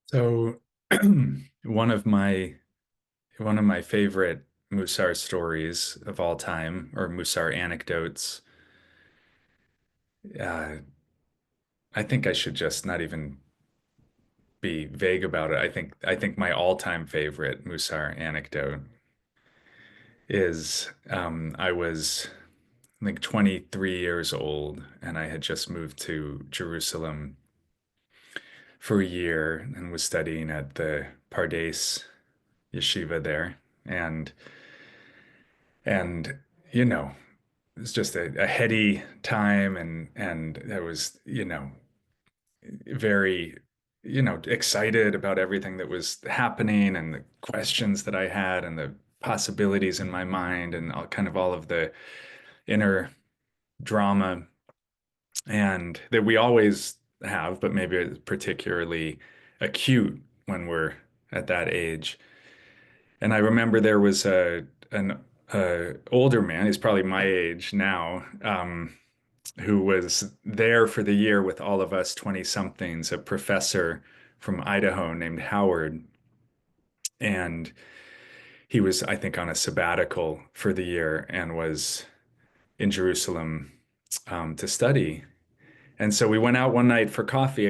So one of my one of my favorite Mussar stories of all time, or Mussar anecdotes, uh, I think I should just not even be vague about it. I think my all-time favorite Mussar anecdote is I was I think 23 years old and I had just moved to Jerusalem for a year and was studying at the Pardes yeshiva there. And and you know, it's just a heady time and I was, very, excited about everything that was happening and the questions that I had and the possibilities in my mind and all of the inner drama and that we always have, but maybe it's particularly acute when we're at that age. And I remember there was a older man, he's probably my age now, who was there for the year with all of us 20 somethings, a professor from Idaho named Howard. And he was, I think, on a sabbatical for the year and was in Jerusalem to study. And so we went out one night for coffee.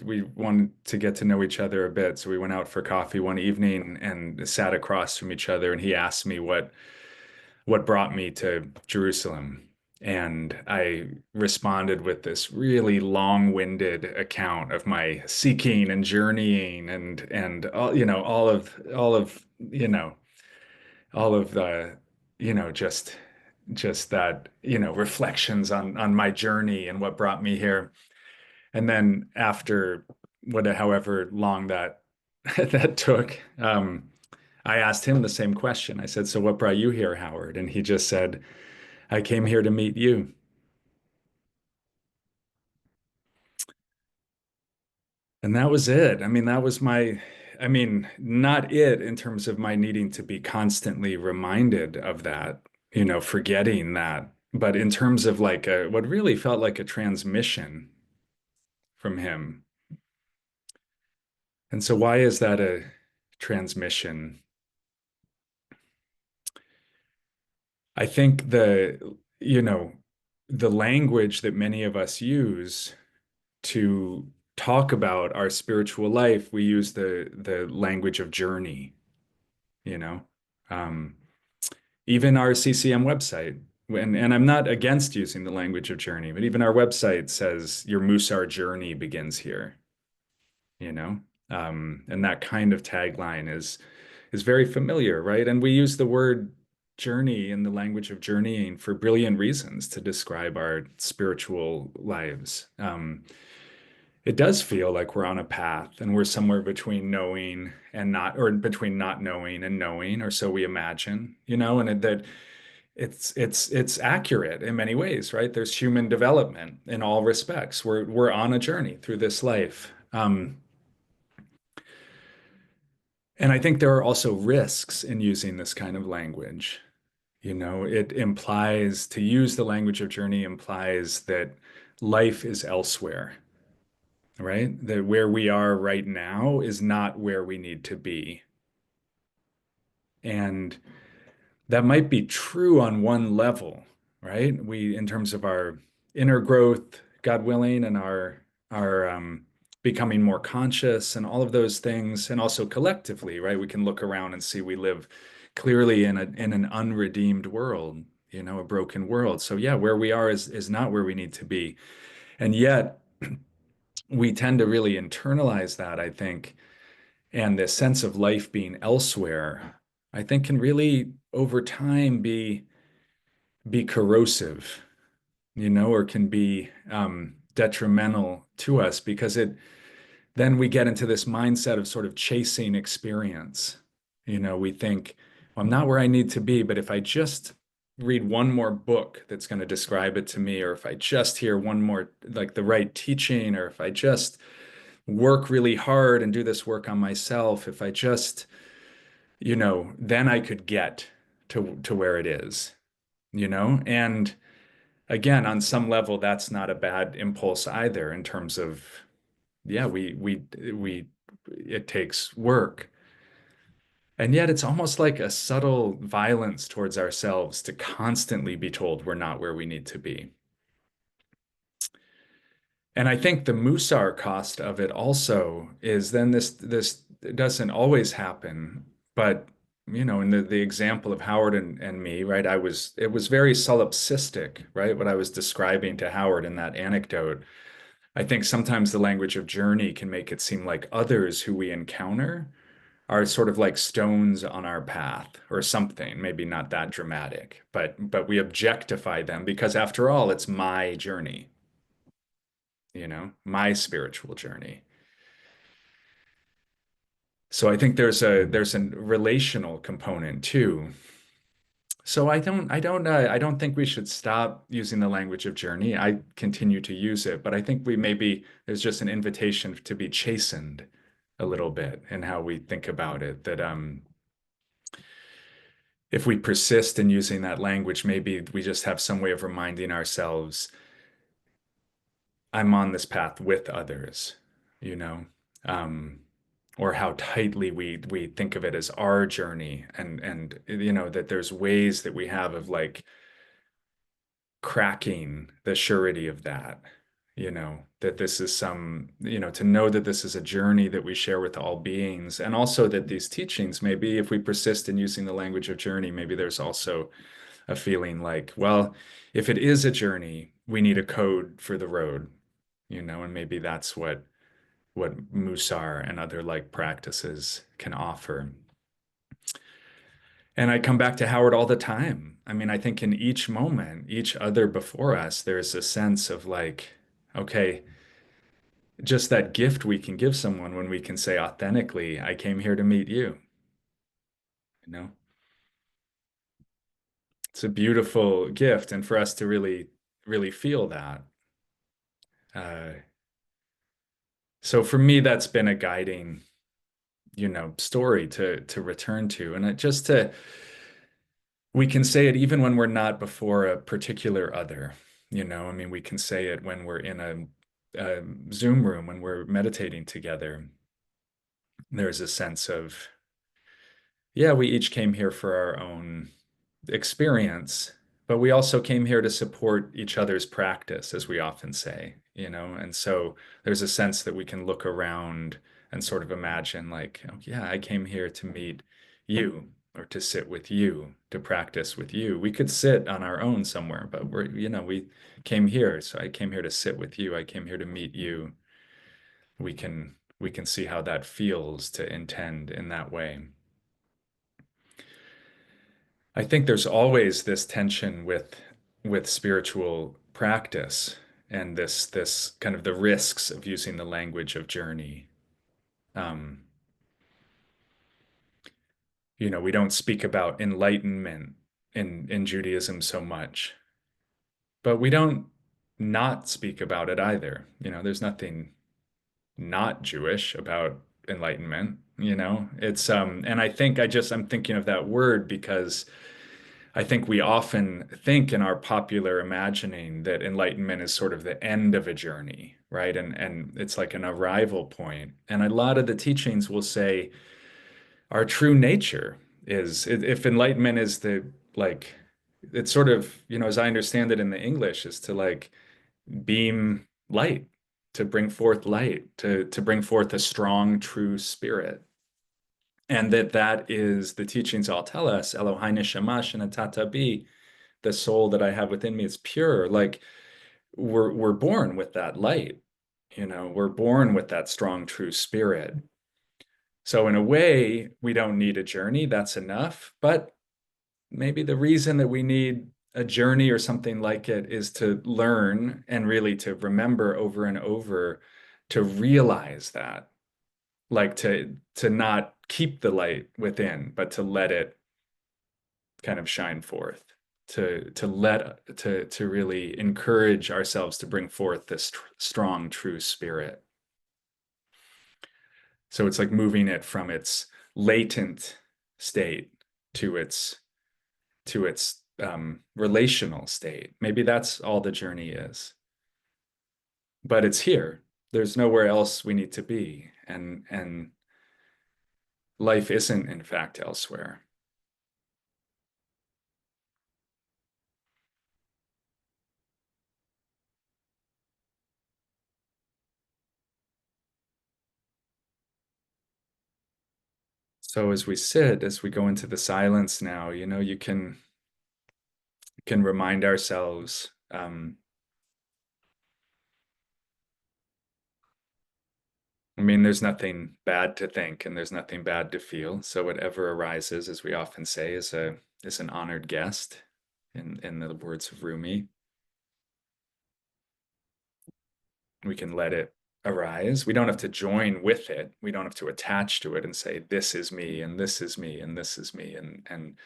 We wanted to get to know each other a bit. So we went out for coffee one evening and sat across from each other. And he asked me what brought me to Jerusalem. And I responded with this really long-winded account of my seeking and journeying and all of the, just that, reflections on my journey and what brought me here. And then after however long that that took, I asked him the same question. I said, "So what brought you here, Howard?" And he just said, "I came here to meet you." And that was it. I mean, not it in terms of my needing to be constantly reminded of that, forgetting that, but in terms of like what really felt like a transmission from him. And so why is that a transmission? I think you know, the language that many of us use to talk about our spiritual life, we use the language of journey, you know. Um, Even our CCM website, and I'm not against using the language of journey, but even our website says your Musar journey begins here, you know. And that kind of tagline is very familiar, right? And we use the word journey in the language of journeying for brilliant reasons to describe our spiritual lives. It does feel like we're on a path and we're somewhere between knowing and not, or between not knowing and knowing, or so we imagine, that it's accurate in many ways, right? There's human development in all respects. We're on a journey through this life. And I think there are also risks in using this kind of language. It implies to use the language of journey implies that life is elsewhere, right? That where we are right now is not where we need to be. And that might be true on one level, right? In terms of our inner growth, God willing, and our becoming more conscious and all of those things, and also collectively, right? We can look around and see we live clearly in an unredeemed world, a broken world. So yeah, where we are is not where we need to be. And yet we tend to really internalize that, I think, and this sense of life being elsewhere, I think can really over time be corrosive, or can be detrimental to us because then we get into this mindset of sort of chasing experience. We think, well, I'm not where I need to be, but if I just read one more book that's going to describe it to me, or if I just hear one more, like the right teaching, or if I just work really hard and do this work on myself, if I just, then I could get to where it is, and again, on some level, that's not a bad impulse either in terms of, yeah, we it takes work. And yet it's almost like a subtle violence towards ourselves to constantly be told we're not where we need to be. And I think the Musar cost of it also is then this doesn't always happen, but in the example of Howard and me, right? It was very solipsistic, right? What I was describing to Howard in that anecdote. I think sometimes the language of journey can make it seem like others who we encounter are sort of like stones on our path or something, maybe not that dramatic, but we objectify them because after all, it's my journey, my spiritual journey. So I think there's a relational component too. So I don't think we should stop using the language of journey. I continue to use it, but I think we maybe there's just an invitation to be chastened a little bit in how we think about it. That if we persist in using that language, maybe we just have some way of reminding ourselves, I'm on this path with others, you know, um, or how tightly we think of it as our journey, and that there's ways that we have of like cracking the surety of that, that this is to know that this is a journey that we share with all beings, and also that these teachings, maybe if we persist in using the language of journey, maybe there's also a feeling like, well, if it is a journey, we need a code for the road, and maybe that's what Musar and other like practices can offer. And I come back to Howard all the time. I mean, I think in each moment, each other before us, there's a sense of like, okay, just that gift we can give someone when we can say authentically, I came here to meet you. You know, it's a beautiful gift. And for us to really, really feel that. Uh, so for me, that's been a guiding, story to return to. And just to we can say it even when we're not before a particular other. I mean, we can say it when we're in a Zoom room, when we're meditating together. There's a sense of, yeah, we each came here for our own experience, but we also came here to support each other's practice, as we often say, and so there's a sense that we can look around and sort of imagine, like, oh, yeah, I came here to meet you or to sit with you, to practice with you. We could sit on our own somewhere, but we came here. So I came here to sit with you. I came here to meet you. We can see how that feels to intend in that way. I think there's always this tension with spiritual practice and this kind of the risks of using the language of journey. Um, we don't speak about enlightenment in Judaism so much, but we don't not speak about it either. There's nothing not Jewish about enlightenment, It's and I think I'm thinking of that word because I think we often think in our popular imagining that enlightenment is sort of the end of a journey, right? And it's like an arrival point. And a lot of the teachings will say our true nature is, if enlightenment is the like it's sort of, as I understand it in the English, is to like beam light, to bring forth light, to bring forth a strong, true spirit. And that is the teachings all tell us, Eloheinu Shamash and Atata Bi, the soul that I have within me is pure. Like we're born with that light, we're born with that strong, true spirit. So in a way, we don't need a journey, that's enough. But maybe the reason that we need a journey or something like it is to learn and really to remember over and over to realize that, like to not keep the light within, but to let it kind of shine forth, to really encourage ourselves to bring forth this strong, true spirit. So it's like moving it from its latent state to its relational state. Maybe that's all the journey is. But it's here. There's nowhere else we need to be. And life isn't, in fact, elsewhere. So as we sit, as we go into the silence now, you can remind ourselves. I mean, there's nothing bad to think and there's nothing bad to feel. So whatever arises, as we often say, is an honored guest, in the words of Rumi. We can let it arise. We don't have to join with it. We don't have to attach to it and say, this is me, and this is me, and this is me, and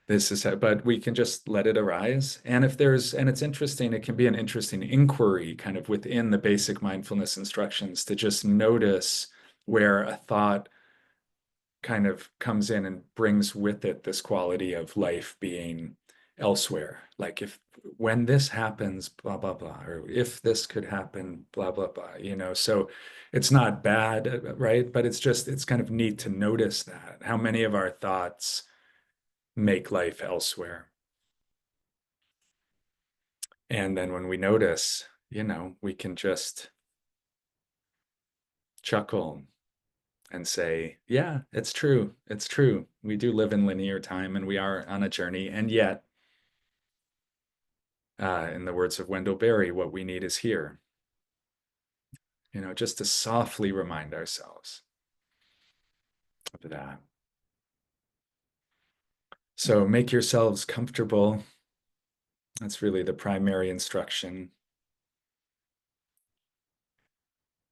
this is how, but we can just let it arise. And and it's interesting, it can be an interesting inquiry kind of within the basic mindfulness instructions to just notice where a thought kind of comes in and brings with it this quality of life being elsewhere. Like if when this happens, blah, blah, blah, or if this could happen, blah, blah, blah. So it's not bad, right? But it's kind of neat to notice that how many of our thoughts make life elsewhere. And then when we notice, we can just chuckle and say, yeah, it's true. It's true. We do live in linear time and we are on a journey. And yet, in the words of Wendell Berry, what we need is here, just to softly remind ourselves of that. So make yourselves comfortable. That's really the primary instruction.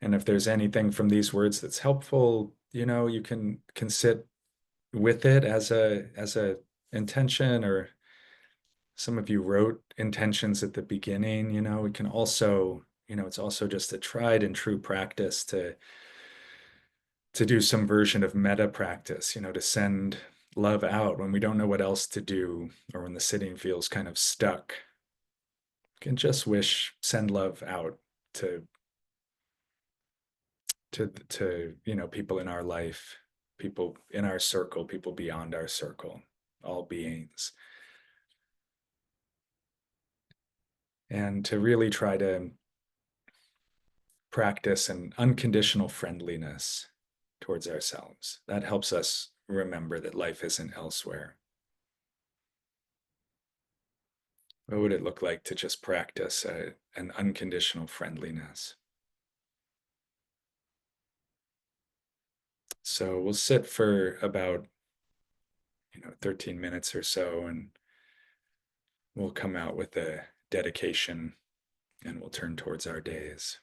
And if there's anything from these words that's helpful, you can sit with it as a intention, or some of you wrote intentions at the beginning. We can also, it's also just a tried and true practice to do some version of metta practice, to send love out when we don't know what else to do, or when the sitting feels kind of stuck. You can just send love out to people in our life, people in our circle, people beyond our circle, all beings. And to really try to practice an unconditional friendliness towards ourselves. That helps us remember that life isn't elsewhere. What would it look like to just practice an unconditional friendliness? So we'll sit for about 13 minutes or so, and we'll come out with a dedication, and we'll turn towards our days.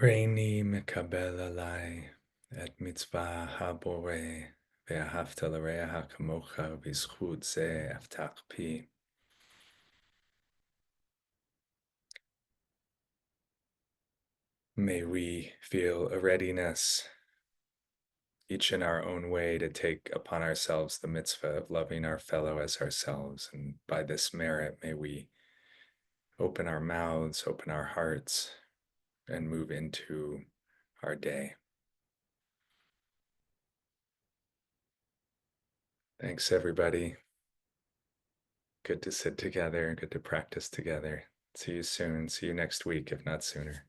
Reini mekabel alai et mitzvah haboreh ve'ahavta l'reacha kamocha b'zchut ze aftach pi. May we feel a readiness, each in our own way, to take upon ourselves the mitzvah of loving our fellow as ourselves. And by this merit, may we open our mouths, open our hearts, and move into our day. Thanks, everybody. Good to sit together, good to practice together. See you soon. See you next week, if not sooner.